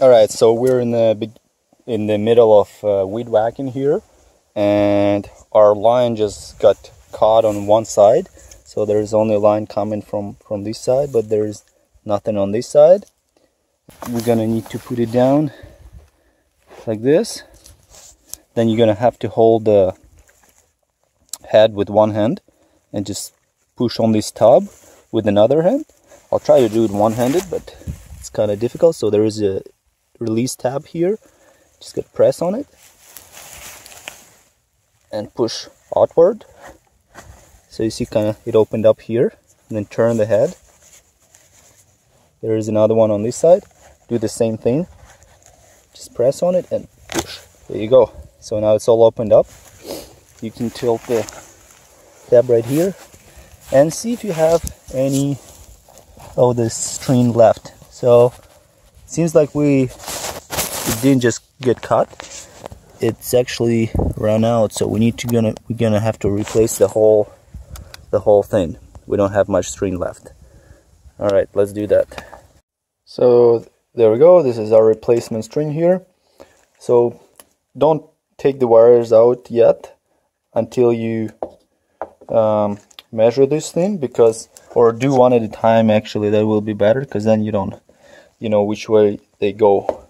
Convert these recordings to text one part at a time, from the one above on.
Alright, so we're in the middle of weed whacking here, and our line just got caught on one side, so there's only a line coming from this side, but there's nothing on this side. We're gonna need to put it down like this. Then you're gonna have to hold the head with one hand and just push on this tub with another hand. I'll try to do it one-handed, but it's kind of difficult. So there is a release tab here. Just gotta press on it and push outward. So you see it opened up here, and then turn the head. There is another one on this side. Do the same thing. Just press on it and push. There you go. So now it's all opened up. You can tilt the tab right here and see if you have any of the string left. So it seems like it didn't just get cut. It's actually run out. So we're gonna have to replace the whole thing. We don't have much string left. All right, let's do that. So there we go. This is our replacement string here. So don't take the wires out yet until you measure this thing, or do one at a time. Actually, that will be better, because then you know which way they go.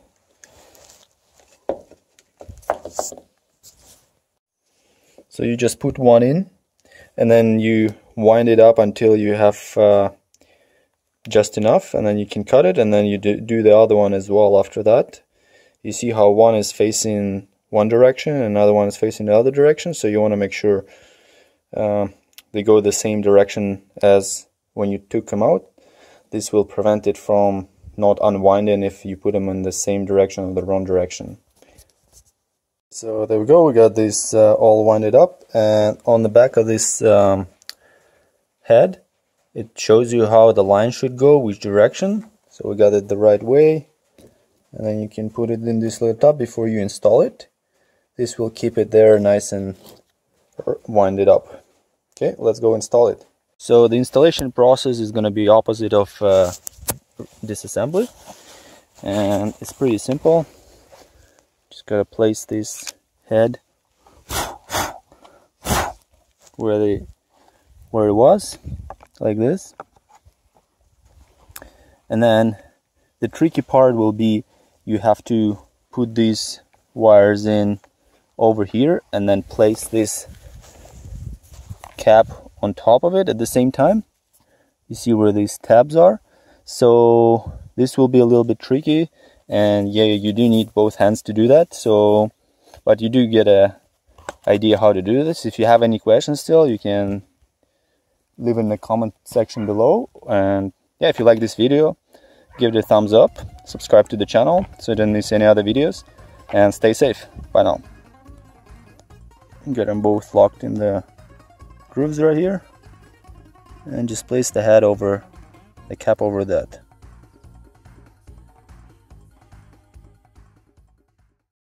So you just put one in, and then you wind it up until you have just enough, and then you can cut it, and then you do the other one as well after that. You see how one is facing one direction and another one is facing the other direction, so you want to make sure they go the same direction as when you took them out. This will prevent it from not unwinding if you put them in the same direction or the wrong direction. So there we go, we got this all winded up, and on the back of this head it shows you how the line should go, which direction. So we got it the right way, and then you can put it in this little tub before you install it. This will keep it there nice and wind it up. Okay, let's go install it. So the installation process is going to be opposite of disassembly, and it's pretty simple. Just gotta place this head where it was, like this. And then the tricky part will be you have to put these wires in over here and then place this cap on top of it at the same time. You see where these tabs are? So this will be a little bit tricky, and yeah, you do need both hands to do that. So, but you do get a idea how to do this. If you have any questions still, you can leave in the comment section below. And yeah, if you like this video, give it a thumbs up, subscribe to the channel so you don't miss any other videos, and stay safe. Bye now. Get them both locked in the grooves right here, and just place the head over the cap over that.